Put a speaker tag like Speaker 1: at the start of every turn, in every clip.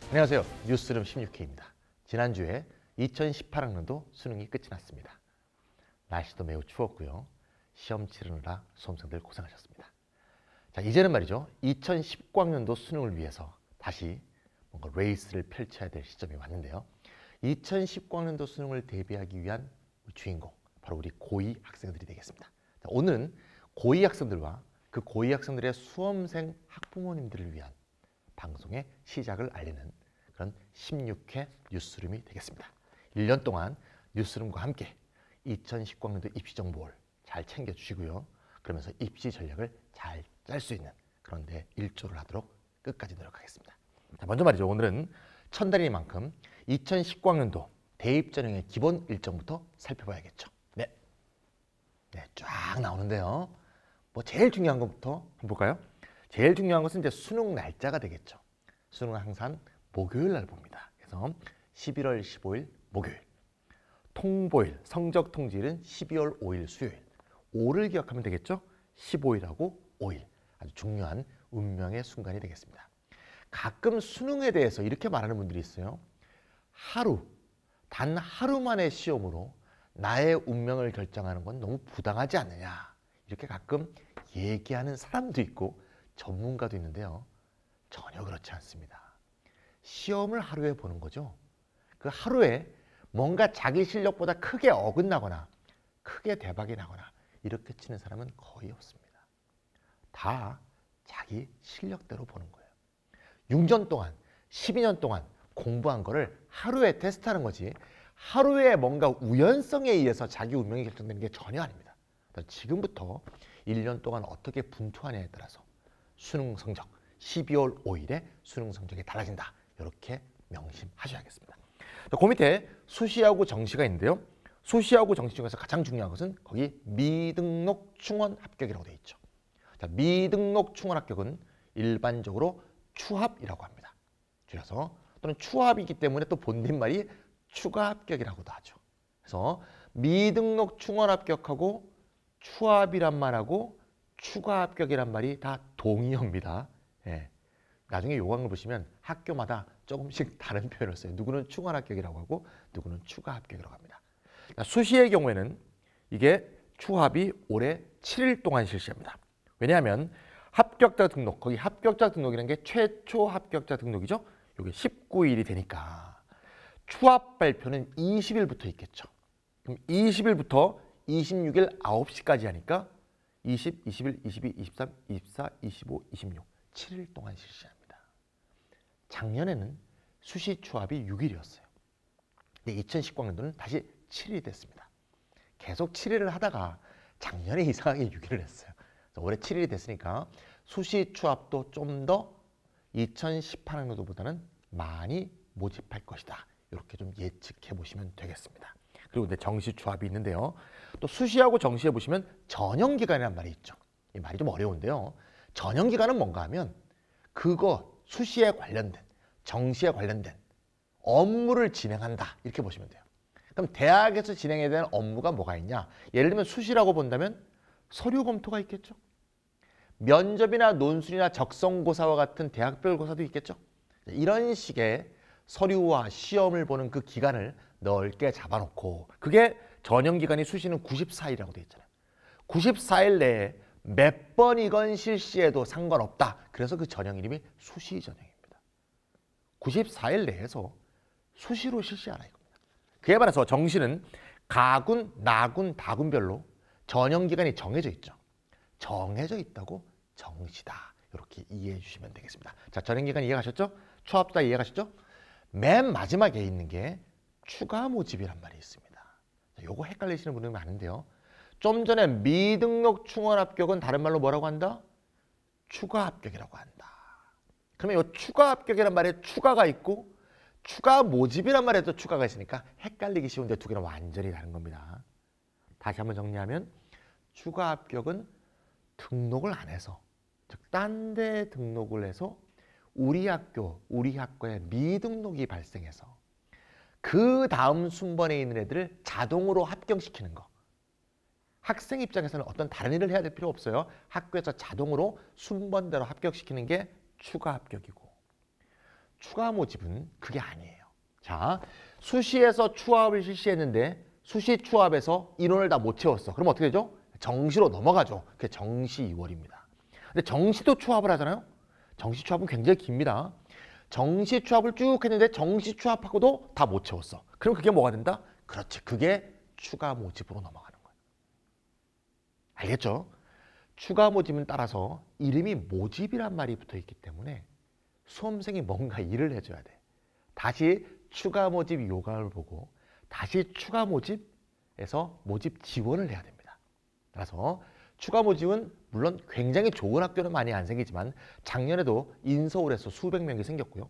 Speaker 1: 안녕하세요. 뉴스룸 16K입니다. 지난주에 2018학년도 수능이 끝이 났습니다. 날씨도 매우 추웠고요. 시험 치르느라 수험생들 고생하셨습니다. 자, 이제는 말이죠. 2019학년도 수능을 위해서 다시 뭔가 레이스를 펼쳐야 될 시점이 왔는데요. 2019학년도 수능을 대비하기 위한 주인공, 바로 우리 고2 학생들이 되겠습니다. 자, 오늘은 고2 학생들과 그 고2 학생들의 수험생 학부모님들을 위한 방송의 시작을 알리는 그런 16회 뉴스룸이 되겠습니다. 1년 동안 뉴스룸과 함께 2019학년도 입시 정보를 잘 챙겨주시고요. 그러면서 입시 전략을 잘 짤 수 있는 그런 데 일조를 하도록 끝까지 노력하겠습니다. 자, 먼저 말이죠. 오늘은 첫날이니만큼 2019학년도 대입전형의 기본 일정부터 살펴봐야겠죠. 네, 쫙 나오는데요. 제일 중요한 것부터 한번 볼까요? 제일 중요한 것은 이제 수능 날짜가 되겠죠. 수능은 항상 목요일 날 봅니다. 그래서 11월 15일 목요일, 통보일, 성적 통지일은 12월 5일 수요일. 5를 기억하면 되겠죠? 15일하고 5일. 아주 중요한 운명의 순간이 되겠습니다. 가끔 수능에 대해서 이렇게 말하는 분들이 있어요. 단 하루만의 시험으로 나의 운명을 결정하는 건 너무 부당하지 않느냐. 이렇게 가끔 얘기하는 사람도 있고 전문가도 있는데요. 전혀 그렇지 않습니다. 시험을 하루에 보는 거죠. 그 하루에 뭔가 자기 실력보다 크게 어긋나거나 크게 대박이 나거나 이렇게 치는 사람은 거의 없습니다. 다 자기 실력대로 보는 거예요. 6년 동안, 12년 동안 공부한 거를 하루에 테스트하는 거지 하루에 뭔가 우연성에 의해서 자기 운명이 결정되는 게 전혀 아닙니다. 지금부터 1년 동안 어떻게 분투하냐에 따라서 수능 성적 12월 5일에 수능 성적이 달라진다. 이렇게 명심하셔야겠습니다. 그 밑에 수시하고 정시가 있는데요. 수시하고 정시 중에서 가장 중요한 것은 거기 미등록 충원 합격이라고 되어 있죠. 자, 미등록 충원 합격은 일반적으로 추합이라고 합니다. 줄여서 또는 추합이기 때문에 또 본인말이 추가 합격이라고도 하죠. 그래서 미등록 충원 합격하고 추합이란 말하고 추가 합격이란 말이 다 동의어입니다. 예. 나중에 요강을 보시면 학교마다 조금씩 다른 표현을 써요. 누구는 충원 합격이라고 하고 누구는 추가 합격이라고 합니다. 수시의 경우에는 이게 추합이 올해 7일 동안 실시합니다. 왜냐하면 합격자 등록, 거기 합격자 등록이라는 게 최초 합격자 등록이죠. 이게 19일이 되니까 추합 발표는 20일부터 있겠죠. 그럼 20일부터 26일 9시까지 하니까 20, 21, 22, 23, 24, 25, 26, 7일 동안 실시합니다. 작년에는 수시 추합이 6일이었어요. 근데 2019학년도는 다시 7일이 됐습니다. 계속 7일을 하다가 작년에 이상하게 6일을 했어요. 올해 7일이 됐으니까 수시 추합도 좀 더 2018학년도보다는 많이 모집할 것이다. 이렇게 좀 예측해 보시면 되겠습니다. 그리고 이제 정시 추합이 있는데요. 또 수시하고 정시에 보시면 전형기간이라는 말이 있죠. 이 말이 좀 어려운데요. 전형기간은 뭔가 하면 그거 수시에 관련된, 정시에 관련된 업무를 진행한다. 이렇게 보시면 돼요. 그럼 대학에서 진행해야 되는 업무가 뭐가 있냐? 예를 들면 수시라고 본다면 서류 검토가 있겠죠. 면접이나 논술이나 적성고사와 같은 대학별 고사도 있겠죠. 이런 식의 서류와 시험을 보는 그 기간을 넓게 잡아놓고 그게 전형기간이 수시는 94일이라고 되어 있잖아요. 94일 내에 몇 번이건 실시해도 상관없다. 그래서 그 전형 이름이 수시 전형입니다. 94일 내에서 수시로 실시하라 이겁니다. 그에 반해서 정시는 가군, 나군, 다군별로 전형기간이 정해져 있죠. 정해져 있다고 정시다. 이렇게 이해해 주시면 되겠습니다. 자, 전형기간 이해가셨죠? 추합다 이해가셨죠? 맨 마지막에 있는 게 추가 모집이란 말이 있습니다. 요거 헷갈리시는 분들이 많은데요. 좀 전에 미등록 충원 합격은 다른 말로 뭐라고 한다? 추가 합격이라고 한다. 그러면 이 추가 합격이란 말에 추가가 있고 추가 모집이란 말에도 추가가 있으니까 헷갈리기 쉬운데 두 개는 완전히 다른 겁니다. 다시 한번 정리하면 추가 합격은 등록을 안 해서, 즉 딴 데 등록을 해서 우리 학교에 미등록이 발생해서 그 다음 순번에 있는 애들을 자동으로 합격시키는 거. 학생 입장에서는 어떤 다른 일을 해야 될 필요 없어요. 학교에서 자동으로 순번대로 합격시키는 게 추가 합격이고, 추가 모집은 그게 아니에요. 자, 수시에서 추합을 실시했는데 수시 추합에서 인원을 다 못 채웠어. 그럼 어떻게 되죠? 정시로 넘어가죠. 그게 정시 2월입니다. 근데 정시도 추합을 하잖아요. 정시 추합은 굉장히 깁니다. 정시 추합을 쭉 했는데 정시 추합하고도 다 못 채웠어. 그럼 그게 뭐가 된다? 그렇지. 그게 추가 모집으로 넘어가는 거예요. 알겠죠? 추가 모집은 따라서 이름이 모집이란 말이 붙어 있기 때문에 수험생이 뭔가 일을 해줘야 돼. 다시 추가 모집 요강을 보고 다시 추가 모집에서 모집 지원을 해야 됩니다. 따라서 추가 모집은 물론 굉장히 좋은 학교는 많이 안 생기지만 작년에도 인서울에서 수백 명이 생겼고요.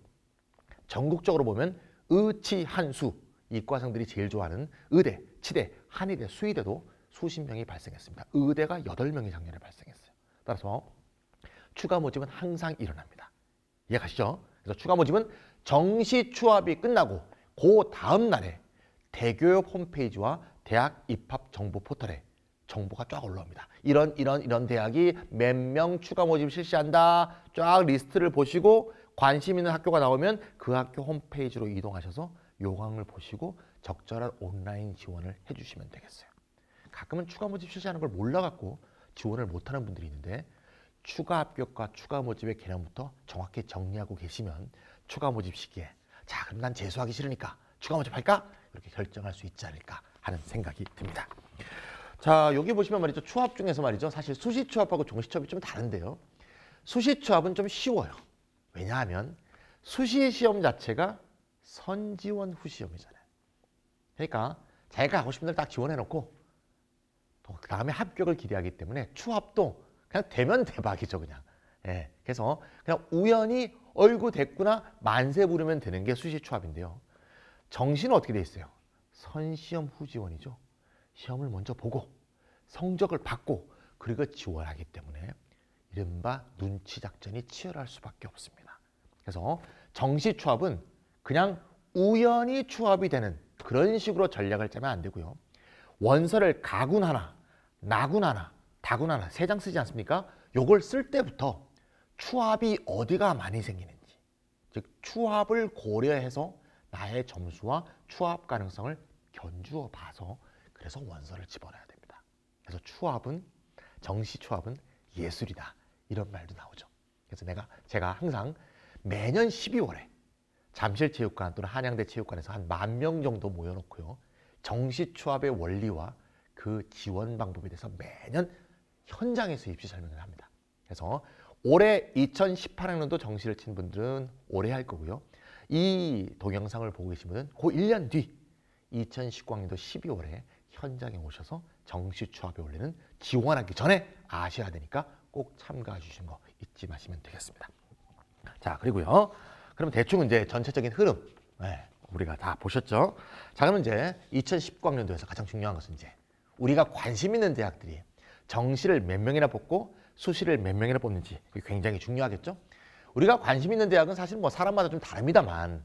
Speaker 1: 전국적으로 보면 의치, 한수, 이과생들이 제일 좋아하는 의대, 치대, 한의대, 수의대도 수십 명이 발생했습니다. 의대가 8명이 작년에 발생했어요. 따라서 추가 모집은 항상 일어납니다. 이해가시죠? 그래서 추가 모집은 정시 추합이 끝나고 그 다음 날에 대교협 홈페이지와 대학 입학 정보 포털에 정보가 쫙 올라옵니다. 이런 대학이 몇 명 추가 모집 실시한다. 쫙 리스트를 보시고 관심 있는 학교가 나오면 그 학교 홈페이지로 이동하셔서 요강을 보시고 적절한 온라인 지원을 해주시면 되겠어요. 가끔은 추가 모집 실시하는 걸 몰라갖고 지원을 못하는 분들이 있는데 추가 합격과 추가 모집의 개념부터 정확히 정리하고 계시면 추가 모집 시기에 자, 그럼 난 재수하기 싫으니까 추가 모집할까? 이렇게 결정할 수 있지 않을까 하는 생각이 듭니다. 자, 여기 보시면 말이죠. 추합 중에서 말이죠. 사실 수시 추합하고 종시 추합이 좀 다른데요. 수시 추합은 좀 쉬워요. 왜냐하면 수시 시험 자체가 선지원 후시험이잖아요. 그러니까 자기가 하고 싶은 데를 딱 지원해놓고 또 그 다음에 합격을 기대하기 때문에 추합도 그냥 되면 대박이죠, 그냥. 예, 그래서 그냥 우연히 얼구 됐구나 만세 부르면 되는 게 수시 추합인데요. 정시는 어떻게 돼 있어요? 선시험 후지원이죠. 시험을 먼저 보고 성적을 받고 그리고 지원하기 때문에 이른바 눈치 작전이 치열할 수밖에 없습니다. 그래서 정시 추합은 그냥 우연히 추합이 되는 그런 식으로 전략을 짜면 안 되고요. 원서를 가군 하나, 나군 하나, 다군 하나 3장 쓰지 않습니까? 요걸 쓸 때부터 추합이 어디가 많이 생기는지, 즉 추합을 고려해서 나의 점수와 추합 가능성을 견주어 봐서 그래서 원서를 집어넣어야 됩니다. 그래서 추합은, 정시 추합은 예술이다 이런 말도 나오죠. 그래서 제가 항상 매년 12월에 잠실체육관 또는 한양대 체육관에서 한 10,000명 정도 모여놓고요. 정시 추합의 원리와 그 지원 방법에 대해서 매년 현장에서 입시 설명을 합니다. 그래서 올해 2018학년도 정시를 친 분들은 올해 할 거고요. 이 동영상을 보고 계신 분은 그 1년 뒤 2019학년도 12월에 현장에 오셔서 정시 추합의 원리는 지원하기 전에 아셔야 되니까 꼭 참가해 주신 거 잊지 마시면 되겠습니다. 자, 그리고요. 그럼 대충 이제 전체적인 흐름 우리가 다 보셨죠? 자, 그럼 이제 2019학년도에서 가장 중요한 것은 이제 우리가 관심 있는 대학들이 정시를 몇 명이나 뽑고 수시를 몇 명이나 뽑는지 굉장히 중요하겠죠? 우리가 관심 있는 대학은 사실 뭐 사람마다 좀 다릅니다만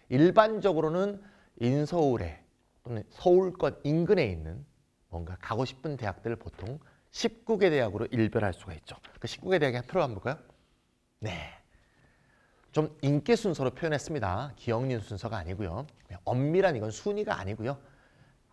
Speaker 1: 일반적으로는 인서울에 또는 서울권 인근에 있는 뭔가 가고 싶은 대학들을 보통 19개 대학으로 일별할 수가 있죠. 그 19개 대학의 표를 한번 볼까요? 네. 좀 인기 순서로 표현했습니다. 기억니은 순서가 아니고요. 엄밀한 이건 순위가 아니고요.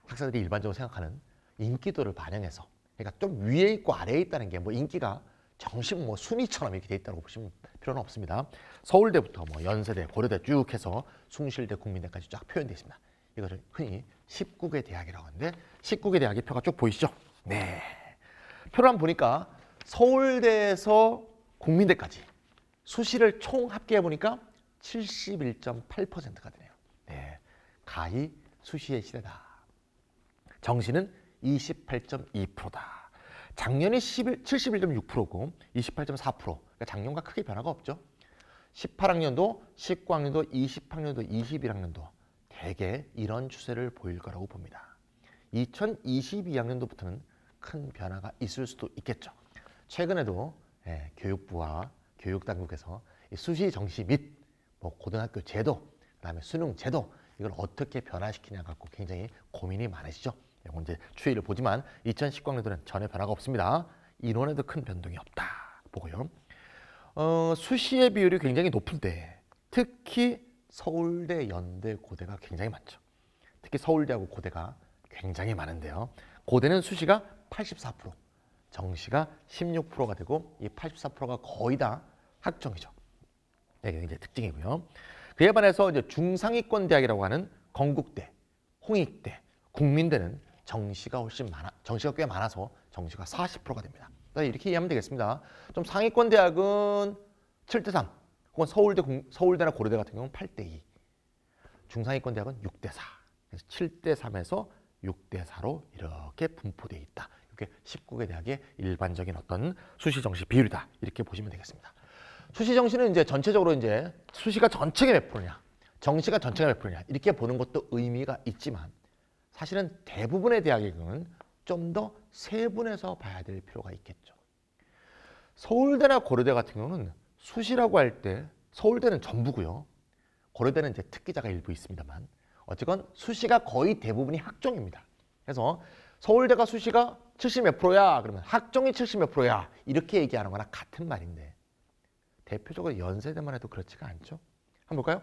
Speaker 1: 학생들이 일반적으로 생각하는 인기도를 반영해서 그러니까 좀 위에 있고 아래에 있다는 게 뭐 인기가 정식 뭐 순위처럼 이렇게 돼 있다고 보시면 필요는 없습니다. 서울대부터 뭐 연세대, 고려대 쭉 해서 숭실대, 국민대까지 쫙 표현되어 있습니다. 이거를 흔히 19개 대학이라고 하는데 19개 대학의 표가 쭉 보이시죠? 네. 표를 한번 보니까 서울대에서 국민대까지 수시를 총 합계해 보니까 71.8%가 되네요. 네. 가히 수시의 시대다. 정시는 28.2%다. 작년이 71.6%고 28.4%. 그러니까 작년과 크게 변화가 없죠. 18학년도, 19학년도, 20학년도, 21학년도 대개 이런 추세를 보일 거라고 봅니다. 2022학년도부터는 큰 변화가 있을 수도 있겠죠. 최근에도 교육부와 교육당국에서 수시 정시 및 뭐 고등학교 제도, 그다음에 수능 제도 이걸 어떻게 변화시키냐 갖고 굉장히 고민이 많으시죠. 이건 이제 추이를 보지만 2019학년도는 전혀 변화가 없습니다. 인원에도 큰 변동이 없다 보고요. 수시의 비율이 굉장히 높은데 특히 서울대, 연대, 고대가 굉장히 많죠. 특히 서울대하고 고대가 굉장히 많은데요. 고대는 수시가 84%, 정시가 16%가 되고 이 84%가 거의 다 학종이죠. 이게 이제 특징이고요. 그에 반해서 이제 중상위권 대학이라고 하는 건국대, 홍익대, 국민대는 정시가 훨씬 많아, 정시가 꽤 많아서 정시가 40%가 됩니다. 이렇게 이해하면 되겠습니다. 좀 상위권 대학은 7대3, 혹은 서울대나 고려대 같은 경우는 8대2, 중상위권 대학은 6대4, 그래서 7대3에서 6대4로 이렇게 분포되어 있다. 이게 19개 대학의 일반적인 어떤 수시 정시 비율이다. 이렇게 보시면 되겠습니다. 수시 정시는 이제 전체적으로 이제 수시가 전체가 몇 프로냐, 정시가 전체가 몇 프로냐 이렇게 보는 것도 의미가 있지만 사실은 대부분의 대학의 경우는 좀 더 세분해서 봐야 될 필요가 있겠죠. 서울대나 고려대 같은 경우는 수시라고 할 때 서울대는 전부고요. 고려대는 이제 특기자가 일부 있습니다만 어쨌건 수시가 거의 대부분이 학종입니다. 그래서 서울대가 수시가 70 몇 프로야 그러면 학종이 70 몇 프로야 이렇게 얘기하는 거나 같은 말인데 대표적으로 연세대만 해도 그렇지가 않죠. 한번 볼까요?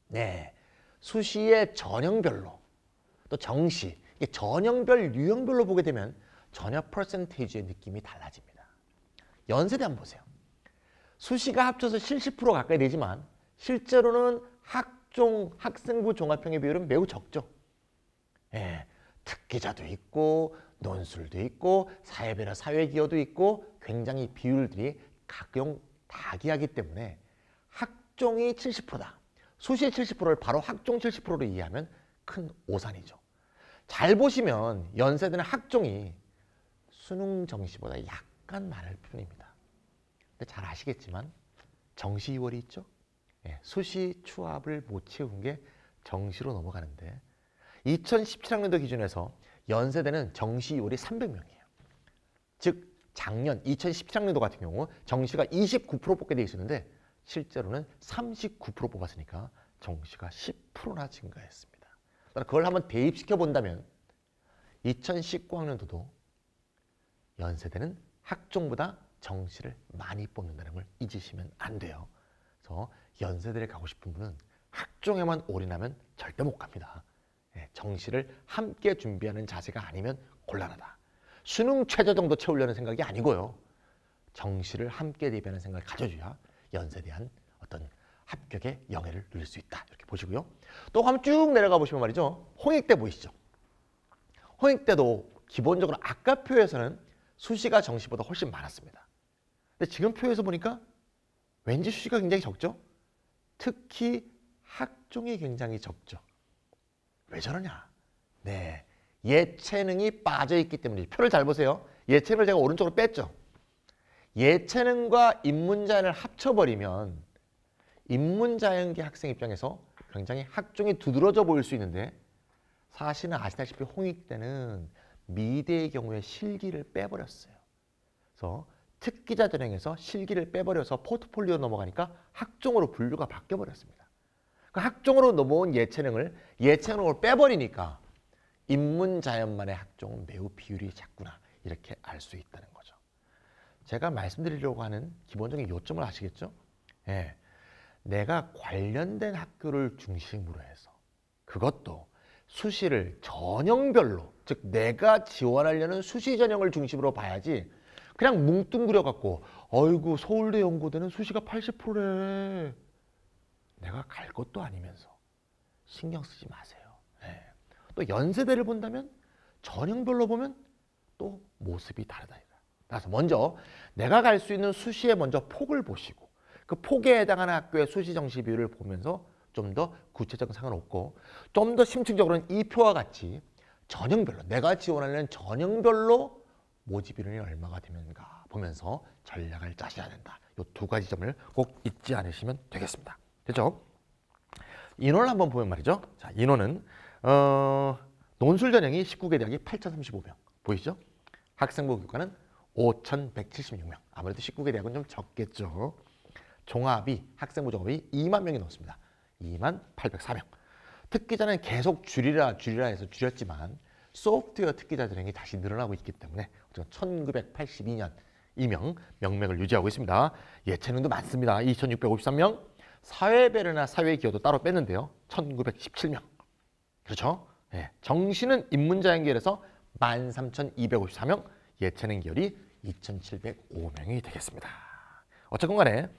Speaker 1: 네, 수시의 전형별로 또 정시, 이게 전형별, 유형별로 보게 되면 전혀 퍼센테이지의 느낌이 달라집니다. 연세대 한번 보세요. 수시가 합쳐서 70% 가까이 되지만 실제로는 학종, 학생부 종합형의 비율은 매우 적죠. 예, 특기자도 있고 논술도 있고 사회배려 사회기여도 있고 굉장히 비율들이 각용다기하기 때문에 학종이 70%다. 수시의 70%를 바로 학종 70%로 이해하면 큰 오산이죠. 잘 보시면 연세대는 학종이 수능 정시보다 약간 많을 뿐입니다. 근데 잘 아시겠지만 정시 2월이 있죠. 예, 수시 추합을 못 채운 게 정시로 넘어가는데 2017학년도 기준에서 연세대는 정시 2월이 300명이에요. 즉 작년 2017학년도 같은 경우 정시가 29% 뽑게 돼 있었는데 실제로는 39% 뽑았으니까 정시가 10%나 증가했습니다. 그걸 한번 대입시켜 본다면 2019학년도도 연세대는 학종보다 정시를 많이 뽑는다는 걸 잊으시면 안 돼요. 그래서 연세대를 가고 싶은 분은 학종에만 올인하면 절대 못 갑니다. 정시를 함께 준비하는 자세가 아니면 곤란하다. 수능 최저 정도 채우려는 생각이 아니고요. 정시를 함께 대비하는 생각을 가져줘야 연세대한 어떤 합격의 영예를 누릴 수 있다. 이렇게 보시고요. 또 한번 쭉 내려가 보시면 말이죠. 홍익대 보이시죠? 홍익대도 기본적으로 아까 표에서는 수시가 정시보다 훨씬 많았습니다. 근데 지금 표에서 보니까 왠지 수시가 굉장히 적죠? 특히 학종이 굉장히 적죠. 왜 저러냐? 네, 예체능이 빠져있기 때문에 표를 잘 보세요. 예체능을 제가 오른쪽으로 뺐죠. 예체능과 인문자연을 합쳐버리면 인문자연계 학생 입장에서 굉장히 학종이 두드러져 보일 수 있는데 사실은 아시다시피 홍익대는 미대의 경우에 실기를 빼버렸어요. 그래서 특기자 전형에서 실기를 빼버려서 포트폴리오 넘어가니까 학종으로 분류가 바뀌어버렸습니다. 그 학종으로 넘어온 예체능으로 빼버리니까 인문자연만의 학종은 매우 비율이 작구나 이렇게 알 수 있다는 거죠. 제가 말씀드리려고 하는 기본적인 요점을 아시겠죠? 예, 내가 관련된 학교를 중심으로 해서 그것도 수시를 전형별로 즉 내가 지원하려는 수시 전형을 중심으로 봐야지 그냥 뭉뚱그려 갖고 어이구 서울대 연고대는 수시가 80%래 내가 갈 것도 아니면서 신경 쓰지 마세요. 네. 또 연세대를 본다면 전형별로 보면 또 모습이 다르다. 그래서 먼저 내가 갈 수 있는 수시의 먼저 폭을 보시고 그 폭에 해당하는 학교의 수시 정시 비율을 보면서 좀 더 구체적인 상은 없고 좀 더 심층적으로는 이 표와 같이 전형별로 내가 지원하는 전형별로 모집 인원이 얼마가 되는가 보면서 전략을 짜셔야 된다. 이 두 가지 점을 꼭 잊지 않으시면 되겠습니다. 됐죠? 인원을 한번 보면 말이죠. 자, 인원은 논술 전형이 19개 대학이 8,035명 보이시죠? 학생부 교과는 5,176명. 아무래도 19개 대학은 좀 적겠죠. 종합이 학생부 종합이 2만 명이 넘습니다. 2만 804명. 특기자는 계속 줄이라 해서 줄였지만 소프트웨어 특기자 전형이 다시 늘어나고 있기 때문에 1982년 이명 명맥을 유지하고 있습니다. 예체능도 많습니다. 2,653명, 사회배려나 사회기여도 따로 뺐는데요. 1917명. 그렇죠? 예, 정시는 인문자 연결해서 13,254명, 예체능 계열이 2,705명이 되겠습니다. 어쨌건 간에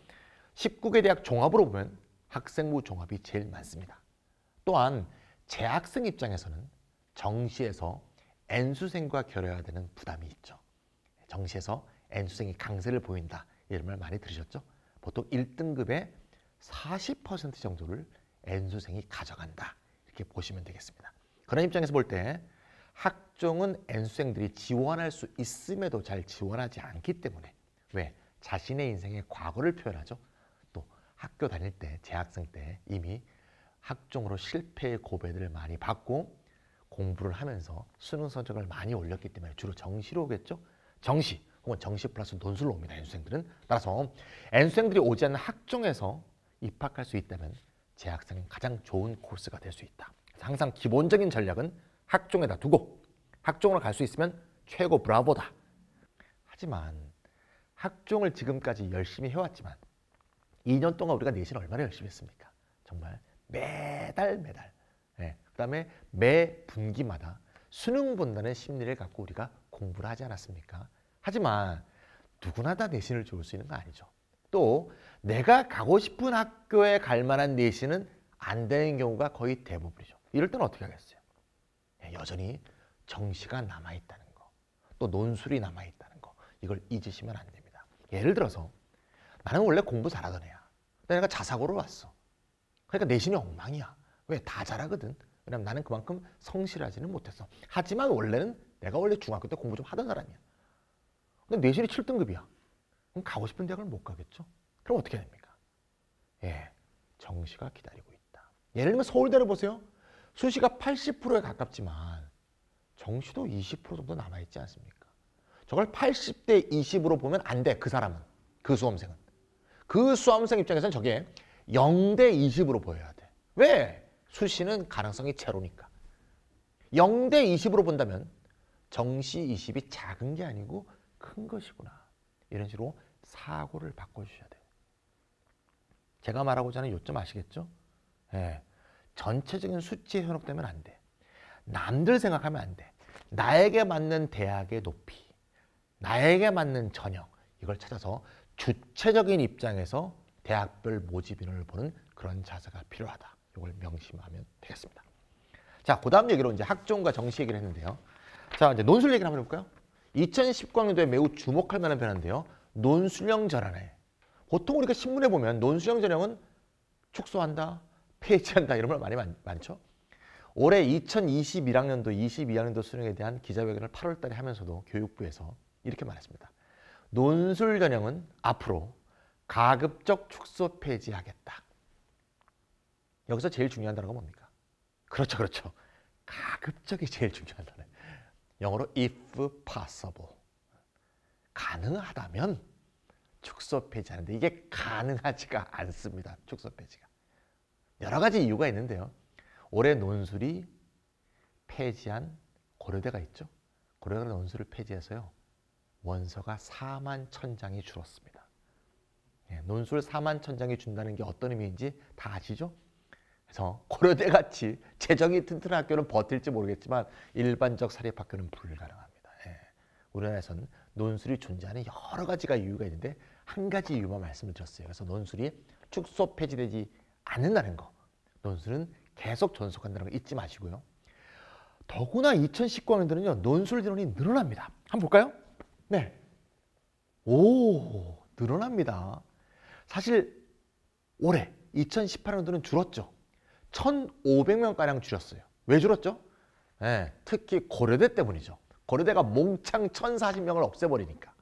Speaker 1: 19개 대학 종합으로 보면 학생부 종합이 제일 많습니다. 또한 재학생 입장에서는 정시에서 N수생과 결여해야 되는 부담이 있죠. 정시에서 N수생이 강세를 보인다. 이런 말 많이 들으셨죠? 보통 1등급의 40% 정도를 N수생이 가져간다. 이렇게 보시면 되겠습니다. 그런 입장에서 볼 때 학종은 N수생들이 지원할 수 있음에도 잘 지원하지 않기 때문에 왜? 자신의 인생의 과거를 표현하죠. 또 학교 다닐 때, 재학생 때 이미 학종으로 실패의 고배들을 많이 받고 공부를 하면서 수능 성적을 많이 올렸기 때문에 주로 정시로 오겠죠. 정시 혹은 정시 플러스 논술로 옵니다. N수생들은. 따라서 N수생들이 오지 않는 학종에서 입학할 수 있다면 재학생은 가장 좋은 코스가 될 수 있다. 항상 기본적인 전략은 학종에다 두고 학종으로 갈 수 있으면 최고 브라보다. 하지만 학종을 지금까지 열심히 해왔지만 2년 동안 우리가 내신 얼마나 열심히 했습니까? 정말 매달 네. 그다음에 매 분기마다 수능 본다는 심리를 갖고 우리가 공부를 하지 않았습니까? 하지만 누구나 다 내신을 좋을 수 있는 거 아니죠. 또 내가 가고 싶은 학교에 갈 만한 내신은 안 되는 경우가 거의 대부분이죠. 이럴 때는 어떻게 하겠어요? 여전히 정시가 남아있다는 거, 또 논술이 남아있다는 거, 이걸 잊으시면 안 됩니다. 예를 들어서 나는 원래 공부 잘하던 애야. 근데 내가 자사고를 왔어. 그러니까 내신이 엉망이야. 왜? 다 잘하거든. 왜냐면 나는 그만큼 성실하지는 못했어. 하지만 원래는 내가 원래 중학교 때 공부 좀 하던 사람이야. 근데 내신이 7등급이야. 그럼 가고 싶은 대학을 못 가겠죠? 그럼 어떻게 됩니까? 예, 정시가 기다리고 있다. 예를 들면 서울대를 보세요. 수시가 80%에 가깝지만 정시도 20% 정도 남아있지 않습니까? 저걸 80대 20으로 보면 안 돼. 그 사람은. 그 수험생은. 그 수험생 입장에서는 저게 0대 20으로 보여야 돼. 왜? 수시는 가능성이 제로니까. 0대 20으로 본다면 정시 20이 작은 게 아니고 큰 것이구나. 이런 식으로 사고를 바꿔주셔야 돼요. 제가 말하고자 하는 요점 아시겠죠? 예, 전체적인 수치에 현혹되면 안 돼. 남들 생각하면 안 돼. 나에게 맞는 대학의 높이, 나에게 맞는 전형, 이걸 찾아서 주체적인 입장에서 대학별 모집 인원을 보는 그런 자세가 필요하다. 이걸 명심하면 되겠습니다. 자, 그 다음 얘기로 이제 학종과 정시 얘기를 했는데요. 자, 이제 논술 얘기를 한번 해볼까요? 2019학년도에 매우 주목할 만한 변화인데요. 논술형 전환에. 보통 우리가 신문에 보면 논술형 전형은 축소한다, 폐지한다 이런 말 많이 많죠. 올해 2021학년도, 22학년도 수능에 대한 기자회견을 8월 달에 하면서도 교육부에서 이렇게 말했습니다. 논술 전형은 앞으로 가급적 축소 폐지하겠다. 여기서 제일 중요한 단어가 뭡니까? 그렇죠, 그렇죠. 가급적이 제일 중요한 단어예요. 영어로 if possible. 가능하다면 축소 폐지하는데 이게 가능하지가 않습니다. 축소 폐지가. 여러 가지 이유가 있는데요. 올해 논술이 폐지한 고려대가 있죠. 고려대가 논술을 폐지해서요. 원서가 4만 1,000장이 줄었습니다. 논술 4만 1,000장이 준다는 게 어떤 의미인지 다 아시죠? 그래서 고려대같이 재정이 튼튼한 학교는 버틸지 모르겠지만 일반적 사립학교는 불가능합니다. 우리나라에서는 논술이 존재하는 여러 가지가 이유가 있는데 한 가지 이유만 말씀을 드렸어요. 그래서 논술이 축소 폐지되지 않는다는 거. 논술은 계속 존속한다는 거 잊지 마시고요. 더구나 2019학년도는요. 논술 인원이 늘어납니다. 한번 볼까요? 네. 오, 늘어납니다. 사실 올해 2018년도는 줄었죠. 1,500명가량 줄였어요. 왜 줄었죠? 네, 특히 고려대 때문이죠. 고려대가 몽창 1,040명을 없애버리니까.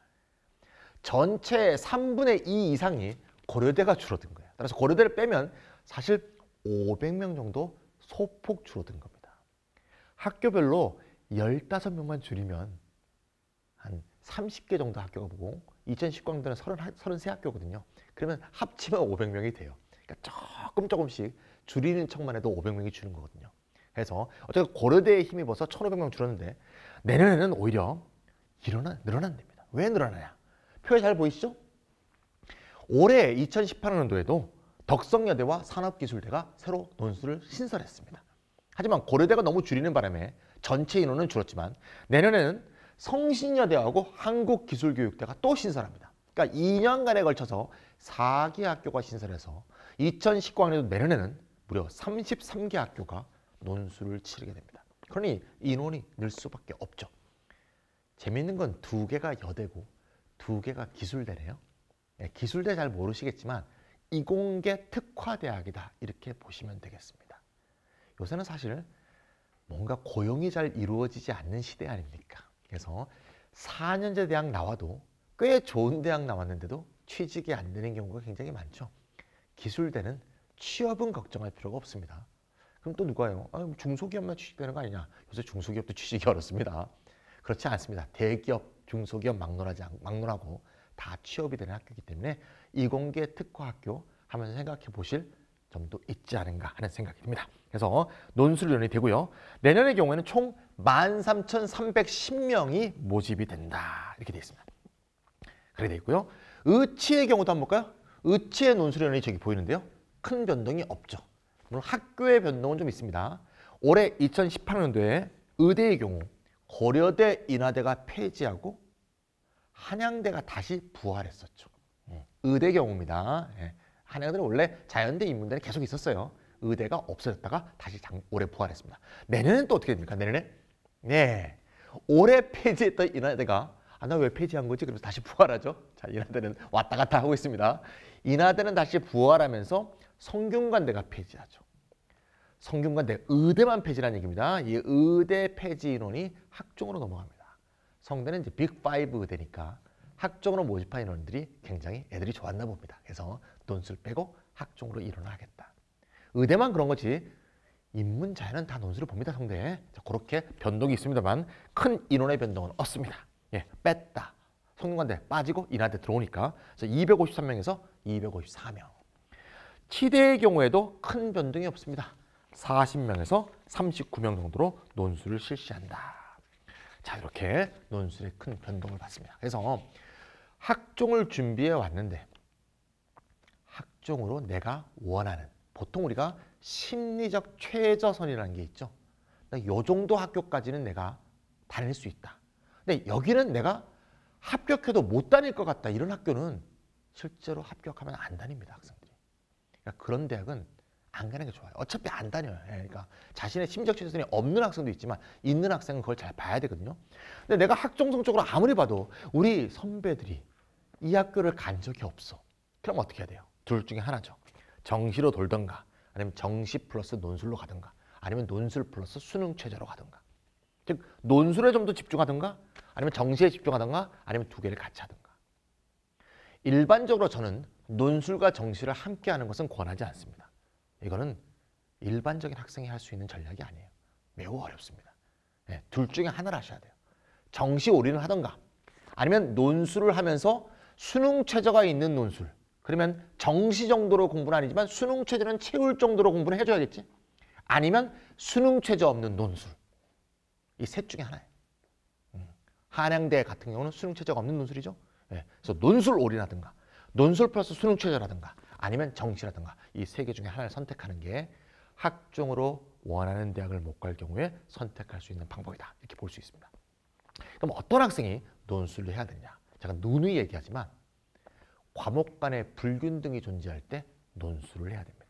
Speaker 1: 전체 3분의 2 이상이 고려대가 줄어든 거예요. 따라서 고려대를 빼면 사실 500명 정도 소폭 줄어든 겁니다. 학교별로 15명만 줄이면 한 30개 정도 학교가 보고 2019년도는 33학교거든요. 그러면 합치면 500명이 돼요. 그러니까 조금씩 줄이는 척만 해도 500명이 줄는 거거든요. 그래서 어쨌든 고려대에 힘입어서 1,500명 줄었는데 내년에는 오히려 늘어난답니다. 왜 늘어나냐? 표에 잘 보이시죠? 올해 2018년도에도 덕성여대와 산업기술대가 새로 논술을 신설했습니다. 하지만 고려대가 너무 줄이는 바람에 전체 인원은 줄었지만 내년에는 성신여대하고 한국기술교육대가 또 신설합니다. 그러니까 2년간에 걸쳐서 4개 학교가 신설해서 2019학년도 내년에는 무려 33개 학교가 논술을 치르게 됩니다. 그러니 인원이 늘 수밖에 없죠. 재미있는 건 2개가 여대고 2개가 기술대네요. 기술대 잘 모르시겠지만 이공계 특화대학이다 이렇게 보시면 되겠습니다. 요새는 사실 뭔가 고용이 잘 이루어지지 않는 시대 아닙니까? 그래서 4년제 대학 나와도 꽤 좋은 대학 나왔는데도 취직이 안 되는 경우가 굉장히 많죠. 기술대는 취업은 걱정할 필요가 없습니다. 그럼 또 누가요? 중소기업만 취직되는 거 아니냐? 요새 중소기업도 취직이 어렵습니다. 그렇지 않습니다. 대기업, 중소기업 막론하고 다 취업이 되는 학교이기 때문에 이공계 특화학교 하면서 생각해 보실 점도 있지 않은가 하는 생각이 듭니다. 그래서 논술위원이 되고요. 내년의 경우에는 총 13,310명이 모집이 된다. 이렇게 되어 있습니다. 그렇게 되어 있고요. 의치의 경우도 한번 볼까요? 의치의 논술위원이 저기 보이는데요. 큰 변동이 없죠. 물론 학교의 변동은 좀 있습니다. 올해 2018년도에 의대의 경우 고려대, 인하대가 폐지하고 한양대가 다시 부활했었죠. 의대 경우입니다. 한양대는 원래 자연대, 인문대는 계속 있었어요. 의대가 없어졌다가 다시 올해 부활했습니다. 내년엔 또 어떻게 됩니까? 내년에? 네, 올해 폐지했던 인하대가 나 왜 폐지한 거지? 그래서 다시 부활하죠. 자, 인하대는 왔다 갔다 하고 있습니다. 인하대는 다시 부활하면서 성균관대가 폐지하죠. 성균관대 의대만 폐지라는 얘기입니다. 이 의대 폐지 인원이 학종으로 넘어갑니다. 성대는 이제 빅5 의대니까 학종으로 모집한 인원들이 굉장히 애들이 좋았나 봅니다. 그래서 논술 빼고 학종으로 일원하겠다. 의대만 그런 거지 인문, 자연은 다 논술을 봅니다. 성대에. 자, 그렇게 변동이 있습니다만 큰 인원의 변동은 없습니다. 뺐다. 성균관대 빠지고 인하대 들어오니까 253명에서 254명. 치대의 경우에도 큰 변동이 없습니다. 40명에서 39명 정도로 논술을 실시한다. 자, 이렇게 논술의 큰 변동을 봤습니다. 그래서 학종을 준비해 왔는데 학종으로 내가 원하는, 보통 우리가 심리적 최저선이라는 게 있죠. 이 정도 학교까지는 내가 다닐 수 있다. 근데 여기는 내가 합격해도 못 다닐 것 같다. 이런 학교는 실제로 합격하면 안 다닙니다. 학생들이. 그러니까 그런 대학은 안 가는 게 좋아요. 어차피 안 다녀요. 그러니까 자신의 심리적 최저선이 없는 학생도 있지만 있는 학생은 그걸 잘 봐야 되거든요. 근데 내가 학종 성적으로 아무리 봐도 우리 선배들이 이 학교를 간 적이 없어. 그럼 어떻게 해야 돼요? 둘 중에 하나죠. 정시로 돌던가 아니면 정시 플러스 논술로 가든가 아니면 논술 플러스 수능 최저로 가든가. 즉 논술에 좀 더 집중하든가 아니면 정시에 집중하든가 아니면 2개를 같이 하든가. 일반적으로 저는 논술과 정시를 함께 하는 것은 권하지 않습니다. 이거는 일반적인 학생이 할 수 있는 전략이 아니에요. 매우 어렵습니다. 둘 중에 하나를 하셔야 돼요. 정시 올인을 하든가 아니면 논술을 하면서 수능 최저가 있는 논술. 그러면 정시 정도로 공부는 아니지만 수능 최저는 채울 정도로 공부를 해줘야겠지. 아니면 수능 최저 없는 논술. 이 셋 중에 하나예요. 한양대 같은 경우는 수능 최저가 없는 논술이죠. 그래서 논술 올인하든가 논술 플러스 수능 최저라든가 아니면 정시라든가 이 3개 중에 하나를 선택하는 게 학종으로 원하는 대학을 못 갈 경우에 선택할 수 있는 방법이다. 이렇게 볼 수 있습니다. 그럼 어떤 학생이 논술을 해야 되느냐? 제가 누누이 얘기하지만 과목 간의 불균등이 존재할 때 논술을 해야 됩니다.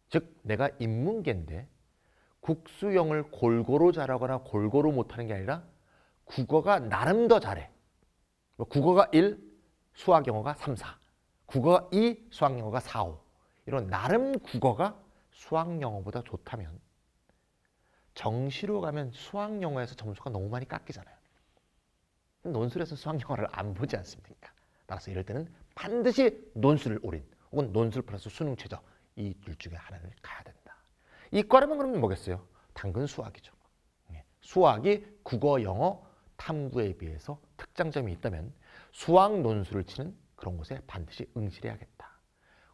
Speaker 1: 즉 내가 인문계인데 국수형을 골고루 잘하거나 골고루 못하는 게 아니라 국어가 나름 더 잘해. 국어가 1, 수학 영어가 3, 4. 국어가 2, 수학 영어가 4, 5. 이런 나름 국어가 수학 영어보다 좋다면 정시로 가면 수학 영어에서 점수가 너무 많이 깎이잖아요. 논술에서 수학 영어를 안 보지 않습니까? 따라서 이럴 때는 반드시 논술을 올인 혹은 논술 플러스 수능 최저 이 둘 중에 하나를 가야 된다. 이과라면 그러면 뭐겠어요? 당근 수학이죠. 수학이 국어, 영어, 탐구에 비해서 특장점이 있다면 수학 논술을 치는 그런 곳에 반드시 응시해야겠다.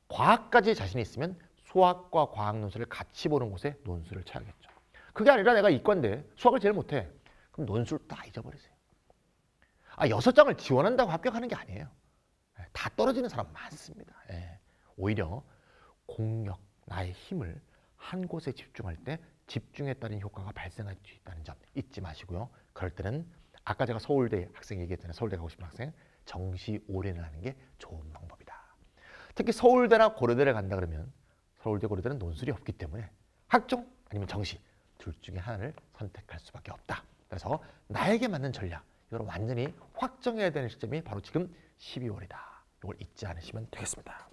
Speaker 1: 과학까지 자신이 있으면 수학과 과학 논술을 같이 보는 곳에 논술을 쳐야겠죠. 그게 아니라 내가 이과인데 수학을 제일 못해. 그럼 논술 다 잊어버리세요. 6장을 지원한다고 합격하는 게 아니에요. 다 떨어지는 사람 많습니다. 오히려 공력, 나의 힘을 한 곳에 집중할 때 집중에 따른 효과가 발생할 수 있다는 점 잊지 마시고요. 그럴 때는 아까 제가 서울대 학생 얘기했잖아요. 서울대 가고 싶은 학생, 정시 올인을 하는 게 좋은 방법이다. 특히 서울대나 고려대를 간다 그러면 서울대, 고려대는 논술이 없기 때문에 학종 아니면 정시 둘 중에 하나를 선택할 수밖에 없다. 그래서 나에게 맞는 전략, 이걸 완전히 확정해야 되는 시점이 바로 지금 12월이다. 이걸 잊지 않으시면 되겠습니다.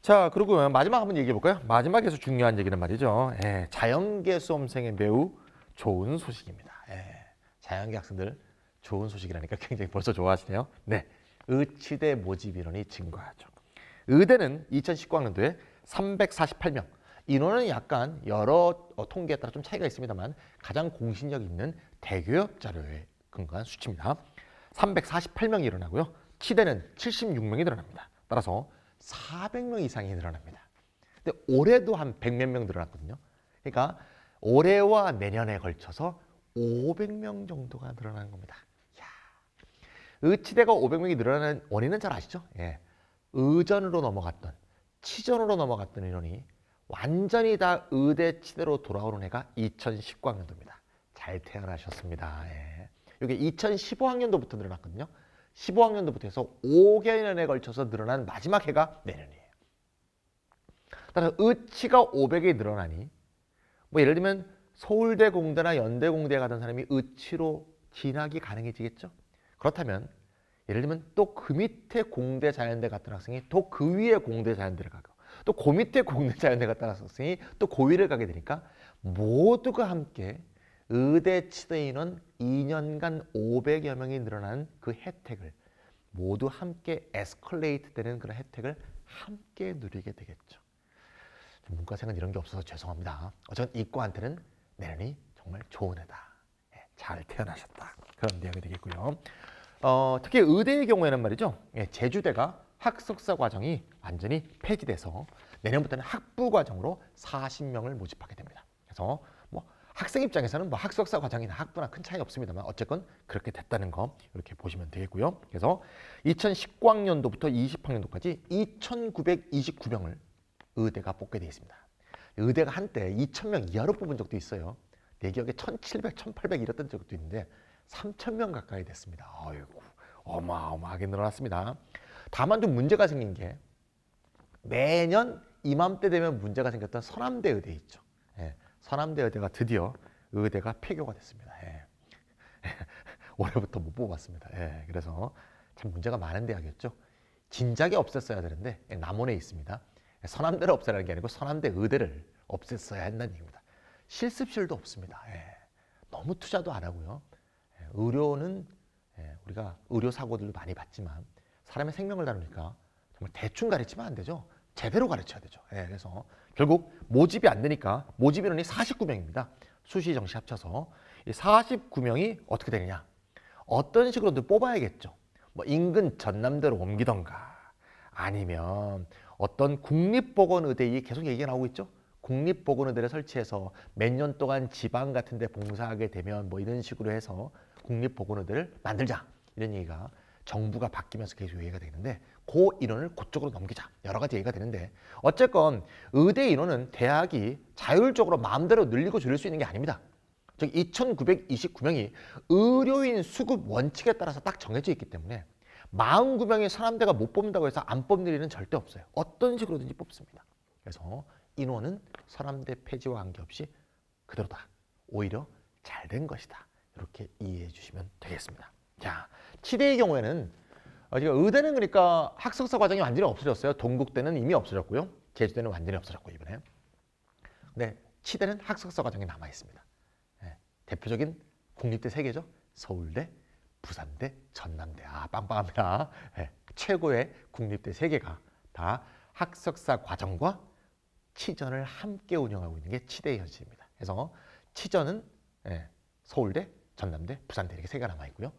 Speaker 1: 자, 그리고 마지막 한번 얘기해 볼까요? 마지막에서 중요한 얘기는 말이죠. 자연계 수험생에 매우 좋은 소식입니다. 자연계 학생들 좋은 소식이라니까 굉장히 벌써 좋아하시네요. 네, 의치대 모집 인원이 증가하죠. 의대는 2019학년도에 348명. 인원은 약간 여러 통계에 따라 좀 차이가 있습니다만 가장 공신력 있는 대교협 자료에 근거한 수치입니다. 348명이 일어나고요. 치대는 76명이 늘어납니다. 따라서 400명 이상이 늘어납니다. 근데 올해도 한 100몇 명 늘어났거든요. 그러니까 올해와 내년에 걸쳐서 500명 정도가 늘어나는 겁니다. 이야. 의치대가 500명이 늘어나는 원인은 잘 아시죠? 의전으로 넘어갔던, 치전으로 넘어갔던 인원이 완전히 다 의대 치대로 돌아오는 해가 2019학년도입니다. 잘 태어나셨습니다. 이게 2015학년도부터 늘어났거든요. 15학년도부터 해서 5개년에 걸쳐서 늘어난 마지막 해가 내년이에요. 따라서 의치가 500이 늘어나니 뭐 예를 들면 서울대 공대나 연대 공대에 가던 사람이 의치로 진학이 가능해지겠죠. 그렇다면 예를 들면 또 그 밑에 공대 자연대 갔던 학생이 또 그 위에 공대 자연대를 가고 또 그 밑에 공대 자연대 갔던 학생이 또 그 위를 가게 되니까 모두가 함께 의대 치대 인원 2년간 500여 명이 늘어나는 그 혜택을 모두 함께 에스컬레이트 되는 그런 혜택을 함께 누리게 되겠죠. 문과생은 이런 게 없어서 죄송합니다. 어쨌든 이과한테는 내년이 정말 좋은 해다. 잘 태어나셨다. 그런 내용이 되겠고요. 특히 의대의 경우에는 말이죠. 제주대가 학석사 과정이 완전히 폐지돼서 내년부터는 학부 과정으로 40명을 모집하게 됩니다. 그래서 뭐 학생 입장에서는 뭐 학석사 과정이나 학부나 큰 차이 없습니다만 어쨌건 그렇게 됐다는 거 이렇게 보시면 되겠고요. 그래서 2019학년도부터 20학년도까지 2,929명을 의대가 뽑게 되어 있습니다. 의대가 한때 2,000명 이하로 뽑은 적도 있어요. 내 기억에 1,700, 1,800 이랬던 적도 있는데 3,000명 가까이 됐습니다. 아이고, 어마어마하게 늘어났습니다. 다만 좀 문제가 생긴 게 매년 이맘때 되면 문제가 생겼던 서남대 의대 있죠. 서남대 의대가 드디어 의대가 폐교가 됐습니다. 올해부터 못 뽑았습니다. 그래서 참 문제가 많은 대학이었죠. 진작에 없앴어야 되는데 남원에 있습니다. 서남대를 없애라는 게 아니고 서남대 의대를 없앴어야 한다는 얘기입니다. 실습실도 없습니다. 너무 투자도 안 하고요. 의료는 우리가 의료 사고들도 많이 봤지만 사람의 생명을 다루니까 정말 대충 가르치면 안 되죠. 제대로 가르쳐야 되죠. 그래서 결국 모집이 안 되니까 모집 인원이 49명입니다. 수시 정시 합쳐서 이 49명이 어떻게 되느냐. 어떤 식으로든 뽑아야겠죠. 뭐 인근 전남대로 옮기던가 아니면 어떤 국립보건의대에 계속 얘기가 나오고 있죠. 국립보건의대를 설치해서 몇 년 동안 지방 같은 데 봉사하게 되면 뭐 이런 식으로 해서 국립보건의대를 만들자. 이런 얘기가 정부가 바뀌면서 계속 얘기가 되는데 그 인원을 그쪽으로 넘기자. 여러 가지 얘기가 되는데 어쨌건 의대 인원은 대학이 자율적으로 마음대로 늘리고 줄일 수 있는 게 아닙니다. 즉 2,929명이 의료인 수급 원칙에 따라서 딱 정해져 있기 때문에 49명의 서남대가 못 뽑는다고 해서 안 뽑는 일은 절대 없어요. 어떤 식으로든지 뽑습니다. 그래서 인원은 서남대 폐지와 관계없이 그대로다. 오히려 잘 된 것이다. 이렇게 이해해 주시면 되겠습니다. 자, 치대의 경우에는 지금 의대는 그러니까 학석사 과정이 완전히 없어졌어요. 동국대는 이미 없어졌고요. 제주대는 완전히 없어졌고 이번에. 근데 치대는 학석사 과정이 남아 있습니다. 대표적인 국립대 3개죠. 서울대, 부산대, 전남대. 빵빵합니다. 최고의 국립대 3개가 다 학석사 과정과 치전을 함께 운영하고 있는 게 치대의 현실입니다. 그래서 치전은 서울대, 전남대, 부산대 이렇게 3개가 남아 있고요.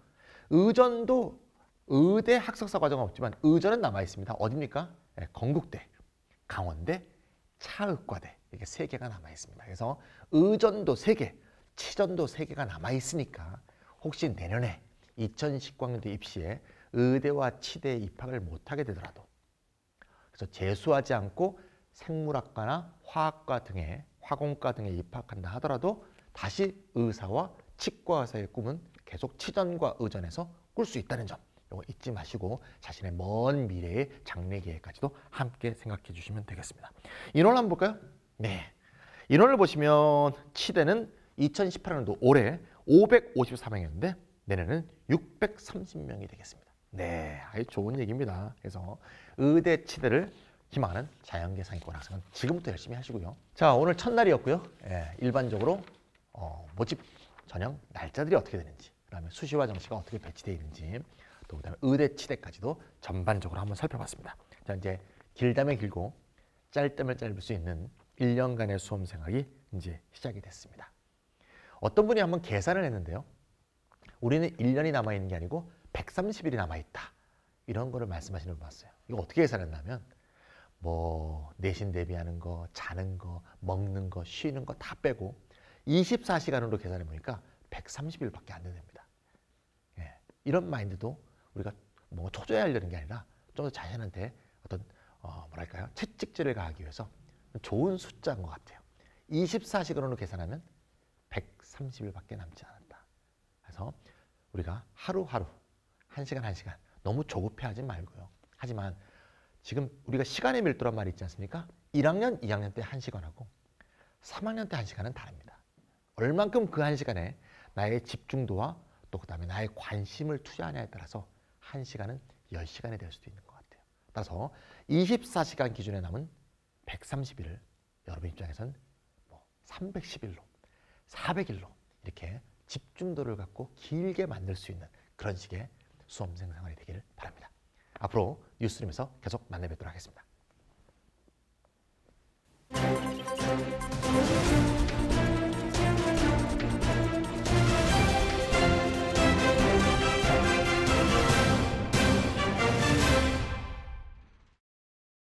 Speaker 1: 의전도 의대 학석사 과정은 없지만 의전은 남아 있습니다. 어디입니까? 건국대, 강원대, 차의과대 이렇게 3개가 남아 있습니다. 그래서 의전도 3개, 치전도 3개가 남아 있으니까 혹시 내년에 2019학년도 입시에 의대와 치대에 입학을 못하게 되더라도 그래서 재수하지 않고 생물학과나 화학과 등의 화공과 등에 입학한다 하더라도 다시 의사와 치과 의사의 꿈은 계속 치전과 의전에서 꿀 수 있다는 점, 이거 잊지 마시고 자신의 먼 미래의 장래 계획까지도 함께 생각해 주시면 되겠습니다. 인원을 한번 볼까요? 네, 인원을 보시면 치대는 2018년도 올해 554명이었는데 내년은 630명이 되겠습니다. 네, 아주 좋은 얘기입니다. 그래서 의대 치대를 희망하는 자연계상위권 학생은 지금부터 열심히 하시고요. 자, 오늘 첫날이었고요. 일반적으로 모집 전형 날짜들이 어떻게 되는지, 그다음에 수시와 정시가 어떻게 배치되어 있는지, 또 그다음에 의대 치대까지도 전반적으로 한번 살펴봤습니다. 자, 이제 길다면 길고 짧다면 짧을 수 있는 1년간의 수험 생활이 이제 시작이 됐습니다. 어떤 분이 한번 계산을 했는데요. 우리는 1년이 남아있는 게 아니고 130일이 남아있다. 이런 거를 말씀하시는 분 봤어요. 이거 어떻게 계산했냐면 뭐 내신 대비하는 거, 자는 거, 먹는 거, 쉬는 거 다 빼고 24시간으로 계산해 보니까 130일밖에 안 됩니다. 이런 마인드도 우리가 뭐 초조해하려는 게 아니라 좀 더 자신한테 어떤 뭐랄까요, 채찍질을 가하기 위해서 좋은 숫자인 것 같아요. 24시간으로 계산하면 130일밖에 남지 않았다. 그래서 우리가 하루하루, 한 시간 한 시간 너무 조급해하지 말고요. 하지만 지금 우리가 시간의 밀도란 말이 있지 않습니까? 1학년, 2학년 때 1시간하고 3학년 때 1시간은 다릅니다. 얼만큼 그 1시간에 나의 집중도와 또 그다음에 나의 관심을 투자하냐에 따라서 1시간은 10시간이 될 수도 있는 것 같아요. 따라서 24시간 기준에 남은 130일을 여러분 입장에선 뭐 310일로, 400일로 이렇게 집중도를 갖고 길게 만들 수 있는 그런 식의 수험생 생활이 되기를 바랍니다. 앞으로 뉴스룸에서 계속 만나 뵙도록 하겠습니다.